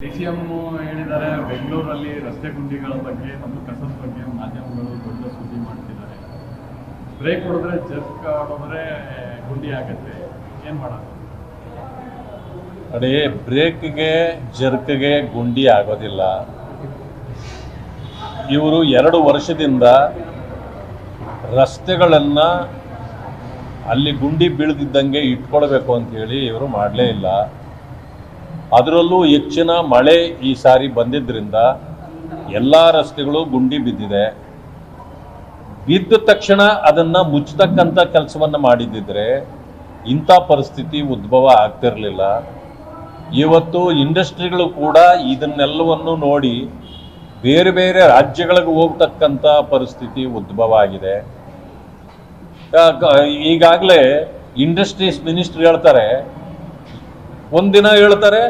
DCM ಹೇಳಿದ್ದಾರೆ ಬೆಂಗಳೂರಲ್ಲಿ ರಸ್ತೆ ಗುಂಡಿಗಳ ಬಗ್ಗೆ ಮತ್ತು ಕಸದ ಬಗ್ಗೆ ಮಾಧ್ಯಮಗಳು ದೊಡ್ಡ ಸುದ್ದಿ ಮಾಡ್ತಿದ್ದಾರೆ. ಬ್ರೇಕ್ ಹೊಡೆದ್ರೆ ಜರ್ಕ್ ಹೊಡೆದ್ರೆ ಗುಂಡಿ ಆಗುತ್ತೆ, ಏನು ಮಾಡೋದು? ನೋಡಿ, ಬ್ರೇಕ್ಗೆ ಜರ್ಕ್ಗೆ ಗುಂಡಿ ಆಗೋದಿಲ್ಲ. ಇವರು 2 ವರ್ಷದಿಂದ ರಸ್ತೆಗಳನ್ನು ಅಲ್ಲಿ ಗುಂಡಿ ಬೀಳದಿದ್ದಂಗೆ ಇಟ್ಕೊಳ್ಬೇಕು ಅಂಥೇಳಿ ಇವರು ಮಾಡಲೇ ಇಲ್ಲ. ಅದರಲ್ಲೂ ಹೆಚ್ಚಿನ ಮಳೆ ಈ ಸಾರಿ ಬಂದಿದ್ದರಿಂದ ಎಲ್ಲ ರಸ್ತೆಗಳು ಗುಂಡಿ ಬಿದ್ದಿದೆ. ಬಿದ್ದ ತಕ್ಷಣ ಅದನ್ನು ಮುಚ್ಚತಕ್ಕಂಥ ಕೆಲಸವನ್ನು ಮಾಡಿದ್ದಿದ್ರೆ ಇಂಥ ಪರಿಸ್ಥಿತಿ ಉದ್ಭವ ಆಗ್ತಿರಲಿಲ್ಲ. ಇವತ್ತು ಇಂಡಸ್ಟ್ರಿಗಳು ಕೂಡ ಇದನ್ನೆಲ್ಲವನ್ನು ನೋಡಿ ಬೇರೆ ಬೇರೆ ರಾಜ್ಯಗಳಿಗೆ ಹೋಗ್ತಕ್ಕಂಥ ಪರಿಸ್ಥಿತಿ ಉದ್ಭವ ಆಗಿದೆ. ಈಗಾಗಲೇ ಇಂಡಸ್ಟ್ರೀಸ್ ಮಿನಿಸ್ಟ್ರಿ ಹೇಳ್ತಾರೆ, ಒಂದಿನ ಹೇಳ್ತಾರೆ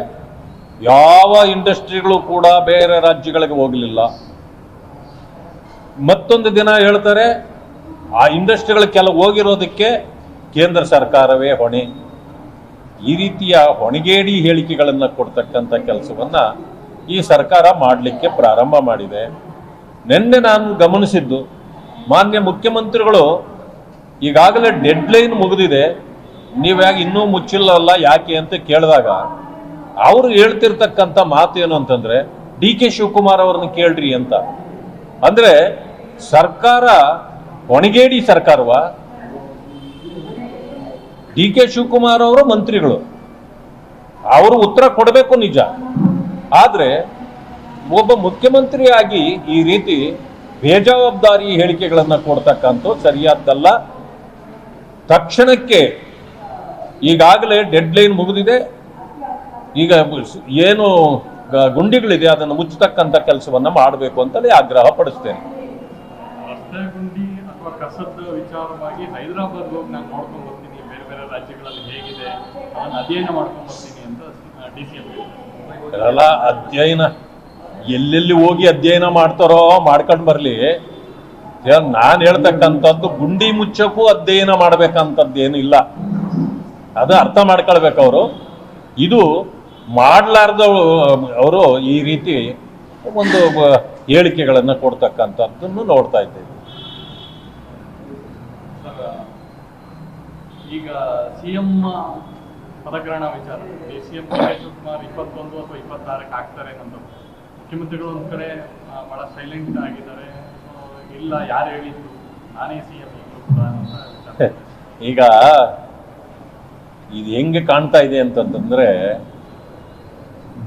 ಯಾವ ಇಂಡಸ್ಟ್ರಿಗಳು ಕೂಡ ಬೇರೆ ರಾಜ್ಯಗಳಿಗೆ ಹೋಗಲಿಲ್ಲ, ಮತ್ತೊಂದು ದಿನ ಹೇಳ್ತಾರೆ ಆ ಇಂಡಸ್ಟ್ರಿಗಳು ಕೆಲವು ಹೋಗಿರೋದಕ್ಕೆ ಕೇಂದ್ರ ಸರ್ಕಾರವೇ ಹೊಣೆ. ಈ ರೀತಿಯ ಹೊಣೆಗೇಡಿ ಹೇಳಿಕೆಗಳನ್ನು ಕೊಡ್ತಕ್ಕಂಥ ಕೆಲಸವನ್ನು ಈ ಸರ್ಕಾರ ಮಾಡಲಿಕ್ಕೆ ಪ್ರಾರಂಭ ಮಾಡಿದೆ. ನಿನ್ನೆ ನಾನು ಗಮನಿಸಿದ್ದು, ಮಾನ್ಯ ಮುಖ್ಯಮಂತ್ರಿಗಳು ಈಗಾಗಲೇ ಡೆಡ್ಲೈನ್ ಮುಗಿದಿದೆ, ನೀವು ಯಾಕೆ ಇನ್ನೂ ಮುಚ್ಚಿಲ್ಲಲ್ಲ ಯಾಕೆ ಅಂತ ಕೇಳಿದಾಗ ಅವರು ಹೇಳ್ತಿರ್ತಕ್ಕಂಥ ಮಾತು ಏನು ಅಂತಂದರೆ, DK ಶಿವಕುಮಾರ್ ಅವ್ರನ್ನ ಕೇಳ್ರಿ ಅಂತ. ಅಂದರೆ ಸರ್ಕಾರ ಹೊಣೆಗೇಡಿ ಸರ್ಕಾರವ? DK ಶಿವಕುಮಾರ್ ಅವರು ಮಂತ್ರಿಗಳು, ಅವರು ಉತ್ತರ ಕೊಡಬೇಕು ನಿಜ. ಆದರೆ ಒಬ್ಬ ಮುಖ್ಯಮಂತ್ರಿಯಾಗಿ ಈ ರೀತಿ ಬೇಜವಾಬ್ದಾರಿ ಹೇಳಿಕೆಗಳನ್ನು ಕೊಡ್ತಕ್ಕಂಥ ಸರಿಯಾದ್ದಲ್ಲ. ತಕ್ಷಣಕ್ಕೆ ಈಗಾಗಲೇ ಡೆಡ್ಲೈನ್ ಮುಗಿದಿದೆ, ಈಗ ಏನು ಗುಂಡಿಗಳಿದೆ ಅದನ್ನು ಮುಚ್ಚತಕ್ಕಂಥ ಕೆಲಸವನ್ನು ಮಾಡಬೇಕು ಅಂತಲೇ ಆಗ್ರಹ ಪಡಿಸ್ತೇನೆ. ರಸ್ತೆ ಗುಂಡಿ ಅಥವಾ ಕಸದ ವಿಚಾರವಾಗಿ ಹೈದರಾಬಾದ್ ಹೋಗಿ ನಾನು ನೋಡ್ಕೊಂಡು ಬರ್ತೀನಿ, ಬೇರೆ ಬೇರೆ ರಾಜ್ಯಗಳಲ್ಲಿ ಹೇಗಿದೆ ಅದನ್ನು ಅಧ್ಯಯನ ಮಾಡ್ಕೊಂಡು ಬರ್ತೀನಿ ಅಂತ DCM ಎಲ್ಲ ಅಧ್ಯಯನ ಎಲ್ಲೆಲ್ಲಿ ಹೋಗಿ ಅಧ್ಯಯನ ಮಾಡ್ತಾರೋ ಮಾಡ್ಕೊಂಡು ಬರಲಿ. ನಾನು ಹೇಳ್ತಕ್ಕಂಥದ್ದು ಗುಂಡಿ ಮುಚ್ಚಕ್ಕೂ ಅಧ್ಯಯನ ಮಾಡ್ಬೇಕಂತದ್ದು ಏನು ಇಲ್ಲ, ಅದು ಅರ್ಥ ಮಾಡ್ಕೊಳ್ಬೇಕು ಅವರು. ಇದು ಮಾಡಲಾರ್ದ ಅವರು ಈ ರೀತಿ ಒಂದು ಹೇಳಿಕೆಗಳನ್ನು ಕೊಡ್ತಕ್ಕಂಥದ್ದನ್ನು ನೋಡ್ತಾ ಇದ್ದೇವೆ. ಈಗ CM ಪದಗ್ರಹಣ ವಿಚಾರ, DCM ಶಿವಕುಮಾರ್ 21 ಅಥವಾ 26ಕ್ಕೆ ಆಗ್ತಾರೆ ನಂದು. ಮುಖ್ಯಮಂತ್ರಿಗಳು ಒಂದು ಕಡೆ ಬಹಳ ಸೈಲೆಂಟ್ ಆಗಿದ್ದಾರೆ, ಇಲ್ಲ ಯಾರು ಹೇಳಿದ್ರು ನಾನೇ CM ಕೂಡ ಅಂತ. ಈಗ ಇದು ಹೆಂಗೆ ಕಾಣ್ತಾ ಇದೆ ಅಂತಂದ್ರೆ,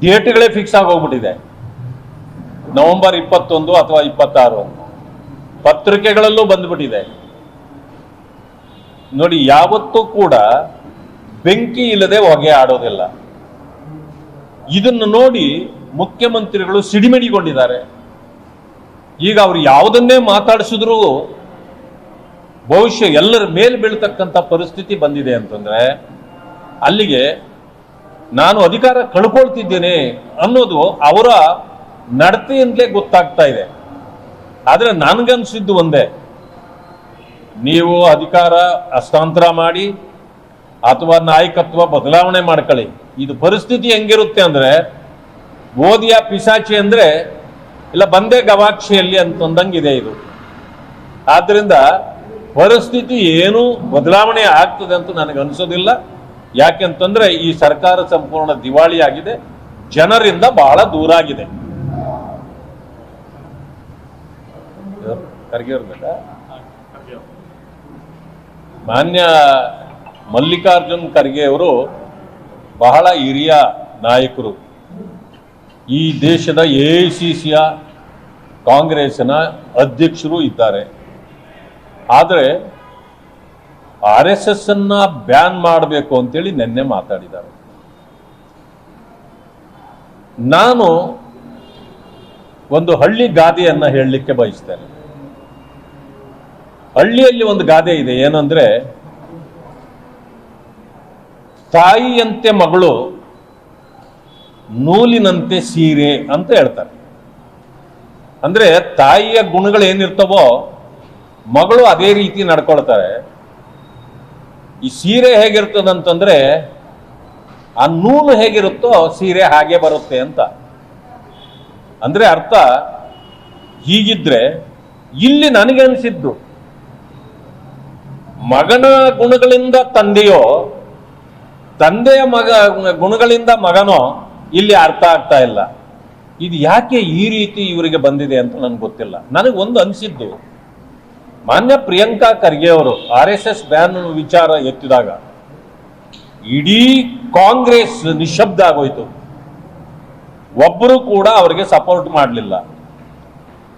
ಡೇಟ್ಗಳೇ ಫಿಕ್ಸ್ ಆಗೋಗ್ಬಿಟ್ಟಿದೆ. ನವೆಂಬರ್ 21 ಅಥವಾ 26 ಪತ್ರಿಕೆಗಳಲ್ಲೂ ಬಂದ್ಬಿಟ್ಟಿದೆ. ನೋಡಿ, ಯಾವತ್ತೂ ಕೂಡ ಬೆಂಕಿ ಇಲ್ಲದೆ ಹೊಗೆ ಆಡೋದಿಲ್ಲ. ಇದನ್ನು ನೋಡಿ ಮುಖ್ಯಮಂತ್ರಿಗಳು ಸಿಡಿಮಿಡಿಗೊಂಡಿದ್ದಾರೆ. ಈಗ ಅವರು ಯಾವುದನ್ನೇ ಮಾತಾಡಿಸಿದ್ರು ಬಹುಶಃ ಎಲ್ಲರ ಮೇಲೆ ಬೀಳ್ತಕ್ಕಂಥ ಪರಿಸ್ಥಿತಿ ಬಂದಿದೆ ಅಂತಂದ್ರೆ, ಅಲ್ಲಿಗೆ ನಾನು ಅಧಿಕಾರ ಕಳ್ಕೊಳ್ತಿದ್ದೇನೆ ಅನ್ನೋದು ಅವರ ನಡತೆಯಿಂದಲೇ ಗೊತ್ತಾಗ್ತಾ ಇದೆ. ಆದರೆ ನನಗನ್ಸಿದ್ದು ಒಂದೇ, ನೀವು ಅಧಿಕಾರ ಹಸ್ತಾಂತರ ಮಾಡಿ ಅಥವಾ ನಾಯಕತ್ವ ಬದಲಾವಣೆ ಮಾಡ್ಕೊಳ್ಳಿ. ಇದು ಪರಿಸ್ಥಿತಿ ಹೆಂಗಿರುತ್ತೆ ಅಂದರೆ, ಓದಿಯ ಪಿಸಾಚಿ ಅಂದರೆ ಇಲ್ಲ ಬಂದೇ ಗವಾಕ್ಷಿಯಲ್ಲಿ ಅಂತಂದಂಗಿದೆ ಇದು. ಆದ್ದರಿಂದ ಪರಿಸ್ಥಿತಿ ಏನು ಬದಲಾವಣೆ ಆಗ್ತದೆ ಅಂತ ನನಗೆ ಅನಿಸೋದಿಲ್ಲ. ಯಾಕೆಂತಂದ್ರೆ ಈ ಸರ್ಕಾರ ಸಂಪೂರ್ಣ ದಿವಾಳಿಯಾಗಿದೆ, ಜನರಿಂದ ಬಹಳ ದೂರ ಆಗಿದೆ. ಖರ್ಗೆ ಅವ್ರ ಮಾನ್ಯ ಮಲ್ಲಿಕಾರ್ಜುನ್ ಖರ್ಗೆ ಅವರು ಬಹಳ ಹಿರಿಯ ನಾಯಕರು. ಈ ದೇಶದ AICCಯ ಕಾಂಗ್ರೆಸ್ಸಿನ ಅಧ್ಯಕ್ಷರು ಇದ್ದಾರೆ. ಆದರೆ RSS ಅನ್ನ ಬ್ಯಾನ್ ಮಾಡಬೇಕು ಅಂತೇಳಿ ನಿನ್ನೆ ಮಾತಾಡಿದ್ದಾರೆ. ನಾನು ಒಂದು ಹಳ್ಳಿ ಗಾದೆಯನ್ನ ಹೇಳಲಿಕ್ಕೆ ಬಯಸ್ತೇನೆ. ಹಳ್ಳಿಯಲ್ಲಿ ಒಂದು ಗಾದೆ ಇದೆ, ಏನಂದ್ರೆ ತಾಯಿಯಂತೆ ಮಗಳು ನೂಲಿನಂತೆ ಸೀರೆ ಅಂತ ಹೇಳ್ತಾರೆ. ಅಂದ್ರೆ ತಾಯಿಯ ಗುಣಗಳು ಏನಿರ್ತವೋ ಮಗಳು ಅದೇ ರೀತಿ ನಡ್ಕೊಳ್ತಾರೆ. ಈ ಸೀರೆ ಹೇಗಿರ್ತದಂತಂದ್ರೆ ಆ ನೂಲು ಹೇಗಿರುತ್ತೋ ಸೀರೆ ಹಾಗೆ ಬರುತ್ತೆ ಅಂತ. ಅಂದ್ರೆ ಅರ್ಥ ಹೀಗಿದ್ರೆ ಇಲ್ಲಿ ನನಗೆ ಅನಿಸಿದ್ದು ಮಗನ ಗುಣಗಳಿಂದ ತಂದೆಯೋ ತಂದೆಯ ಗುಣಗಳಿಂದ ಮಗನೋ ಇಲ್ಲಿ ಅರ್ಥ ಆಗ್ತಾ ಇಲ್ಲ. ಇದು ಯಾಕೆ ಈ ರೀತಿ ಇವರಿಗೆ ಬಂದಿದೆ ಅಂತ ನನಗೆ ಗೊತ್ತಿಲ್ಲ. ನನಗೆ ಒಂದು ಅನಿಸಿದ್ದು, ಮಾನ್ಯ ಪ್ರಿಯಾಂಕಾ ಖರ್ಗೆ ಅವರು RSS ಬ್ಯಾನ್ ವಿಚಾರ ಎತ್ತಿದಾಗ ಇಡೀ ಕಾಂಗ್ರೆಸ್ ನಿಶಬ್ದ ಆಗೋಯ್ತು. ಒಬ್ಬರು ಕೂಡ ಅವರಿಗೆ ಸಪೋರ್ಟ್ ಮಾಡಲಿಲ್ಲ,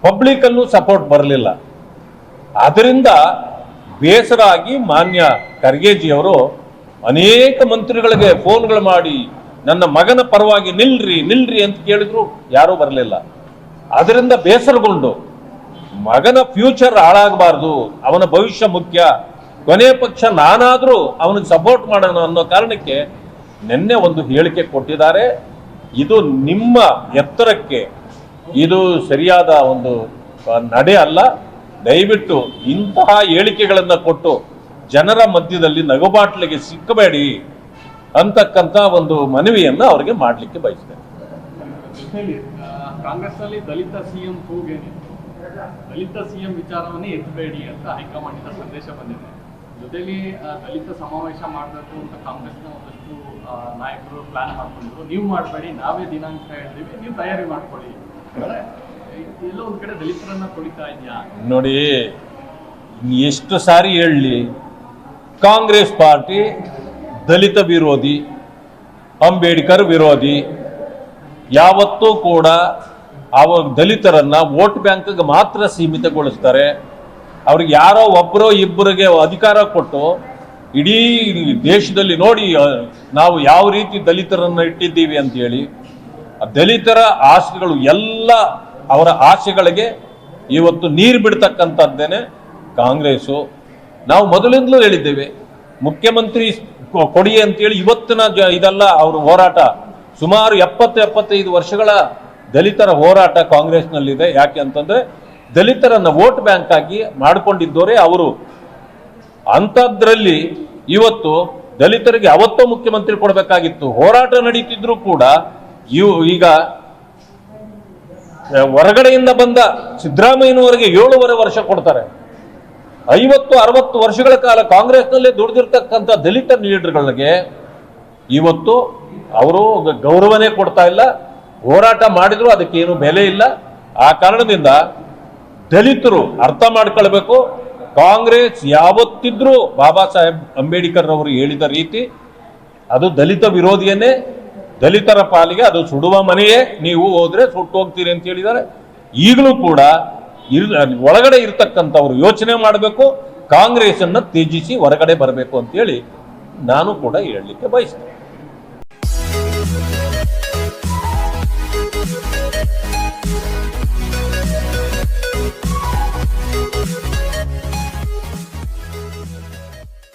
ಪಬ್ಲಿಕ್ ಅಲ್ಲೂ ಸಪೋರ್ಟ್ ಬರಲಿಲ್ಲ. ಅದರಿಂದ ಬೇಸರ ಆಗಿ ಮಾನ್ಯ ಖರ್ಗೆಜಿಯವರು ಅನೇಕ ಮಂತ್ರಿಗಳಿಗೆ ಫೋನ್ಗಳು ಮಾಡಿ ನನ್ನ ಮಗನ ಪರವಾಗಿ ನಿಲ್ರಿ ಅಂತ ಕೇಳಿದ್ರು, ಯಾರೂ ಬರಲಿಲ್ಲ. ಅದರಿಂದ ಬೇಸರಗೊಂಡು ಮಗನ ಫ್ಯೂಚರ್ ಹಾಳಾಗಬಾರ್ದು, ಅವನ ಭವಿಷ್ಯ ಮುಖ್ಯ, ಕೊನೆ ಪಕ್ಷ ನಾನಾದರೂ ಅವನಿಗೆ ಸಪೋರ್ಟ್ ಮಾಡೋಣ ಅನ್ನೋ ಕಾರಣಕ್ಕೆ ನಿನ್ನೆ ಒಂದು ಹೇಳಿಕೆ ಕೊಟ್ಟಿದ್ದಾರೆ. ಇದು ನಿಮ್ಮ ಎತ್ತರಕ್ಕೆ ಇದು ಸರಿಯಾದ ಒಂದು ನಡೆ ಅಲ್ಲ. ದಯವಿಟ್ಟು ಇಂತಹ ಹೇಳಿಕೆಗಳನ್ನು ಕೊಟ್ಟು ಜನರ ಮಧ್ಯದಲ್ಲಿ ನಗುಬಾಟ್ಲಿಗೆ ಸಿಕ್ಕಬೇಡಿ ಅಂತಕ್ಕಂಥ ಒಂದು ಮನವಿಯನ್ನು ಅವರಿಗೆ ಮಾಡಲಿಕ್ಕೆ ಬಯಸ್ತೇನೆ. ಜೊತೆಲಿ ಕಾಂಗ್ರೆಸ್ ಅಲ್ಲಿ ದಲಿತ ಸಿಎಂ ಕೂಗೇನಿತ್ತು, ದಲಿತ ಸಿಎಂ ವಿಚಾರವನ್ನೇ ಎತ್ತಬೇಡಿ ಅಂತ ಹೈಕಮಾಂಡಿನ ಸಂದೇಶ ಬಂದಿದೆ. ಜೊತೆಲಿ ದಲಿತ ಸಮಾವೇಶ ಮಾಡಬೇಕು ಅಂತ ಕಾಂಗ್ರೆಸ್ನ ಒಂದಷ್ಟು ನಾಯಕರು ಪ್ಲಾನ್ ಮಾಡ್ಕೊಂಡಿದ್ರು. ನೀವು ಮಾಡಬೇಡಿ, ನಾವೇ ದಿನಾಂಕ ಹೇಳ್ತೀವಿ, ನೀವು ತಯಾರಿ ಮಾಡ್ಕೊಳ್ಳಿ. ಎಲ್ಲೋ ಒಂದ್ ಕಡೆ ದಲಿತರನ್ನ ತೊಳಿತಾ ಇದೆಯಾ ನೋಡಿ. ಎಷ್ಟು ಸಾರಿ ಹೇಳಲಿ, ಕಾಂಗ್ರೆಸ್ ಪಾರ್ಟಿ ದಲಿತ ವಿರೋಧಿ, ಅಂಬೇಡ್ಕರ್ ವಿರೋಧಿ. ಯಾವತ್ತೂ ಕೂಡ ದಲಿತರನ್ನ ವೋಟ್ ಬ್ಯಾಂಕ್ಗೆ ಮಾತ್ರ ಸೀಮಿತಗೊಳಿಸ್ತಾರೆ. ಅವ್ರಿಗೆ ಯಾರೋ ಒಬ್ಬರೋ ಇಬ್ಬರಿಗೆ ಅಧಿಕಾರ ಕೊಟ್ಟು ಇಡೀ ದೇಶದಲ್ಲಿ ನೋಡಿ ನಾವು ಯಾವ ರೀತಿ ದಲಿತರನ್ನ ಇಟ್ಟಿದ್ದೀವಿ ಅಂತೇಳಿ ದಲಿತರ ಆಸೆಗಳು ಎಲ್ಲ ಅವರ ಆಸೆಗಳಿಗೆ ಇವತ್ತು ನೀರು ಬಿಡ್ತಕ್ಕಂಥದ್ದೇನೆ ಕಾಂಗ್ರೆಸ್ಸು. ನಾವು ಮೊದಲಿಂದಲೂ ಹೇಳಿದ್ದೇವೆ, ಮುಖ್ಯಮಂತ್ರಿ ಕೊಡಿ ಅಂತೇಳಿ ಇವತ್ತಿನ ಇದಲ್ಲ ಅವ್ರ ಹೋರಾಟ. ಸುಮಾರು 70-75 ವರ್ಷಗಳ ದಲಿತರ ಹೋರಾಟ ಕಾಂಗ್ರೆಸ್ನಲ್ಲಿದೆ. ಯಾಕೆ ಅಂತಂದ್ರೆ ದಲಿತರನ್ನ ವೋಟ್ ಬ್ಯಾಂಕ್ ಆಗಿ ಮಾಡಿಕೊಂಡಿದ್ದವರೇ ಅವರು. ಅಂಥದ್ರಲ್ಲಿ ಇವತ್ತು ದಲಿತರಿಗೆ ಅವತ್ತೋ ಮುಖ್ಯಮಂತ್ರಿ ಕೊಡಬೇಕಾಗಿತ್ತು. ಹೋರಾಟ ನಡೀತಿದ್ರು ಕೂಡ ಈಗ ಹೊರಗಡೆಯಿಂದ ಬಂದ ಸಿದ್ದರಾಮಯ್ಯನವರಿಗೆ 7.5 ವರ್ಷ ಕೊಡ್ತಾರೆ. 50-60 ವರ್ಷಗಳ ಕಾಲ ಕಾಂಗ್ರೆಸ್ನಲ್ಲೇ ದುಡಿದಿರ್ತಕ್ಕಂಥ ದಲಿತ ಲೀಡರ್ಗಳಿಗೆ ಇವತ್ತು ಅವರು ಗೌರವನೇ ಕೊಡ್ತಾ ಇಲ್ಲ. ಹೋರಾಟ ಮಾಡಿದ್ರು ಅದಕ್ಕೇನು ಬೆಲೆ ಇಲ್ಲ. ಆ ಕಾರಣದಿಂದ ದಲಿತರು ಅರ್ಥ ಮಾಡ್ಕೊಳ್ಬೇಕು, ಕಾಂಗ್ರೆಸ್ ಯಾವತ್ತಿದ್ರೂ ಬಾಬಾ ಸಾಹೇಬ್ ಅಂಬೇಡ್ಕರ್ ಅವರು ಹೇಳಿದ ರೀತಿ ಅದು ದಲಿತ ವಿರೋಧಿಯನ್ನೇ. ದಲಿತರ ಪಾಲಿಗೆ ಅದು ಸುಡುವ ಮನೆಯೇ, ನೀವು ಹೋದ್ರೆ ಸುಟ್ಟು ಹೋಗ್ತೀರಿ ಅಂತ ಹೇಳಿದ್ದಾರೆ. ಈಗಲೂ ಕೂಡ ಒಳಗಡೆ ಇರ್ತಕ್ಕಂಥವ್ರು ಯೋಚನೆ ಮಾಡಬೇಕು, ಕಾಂಗ್ರೆಸ್ ಅನ್ನ ತ್ಯಜಿಸಿ ಹೊರಗಡೆ ಬರಬೇಕು ಅಂತೇಳಿ ನಾನು ಕೂಡ ಹೇಳಲಿಕ್ಕೆ ಬಯಸ್ತೇನೆ.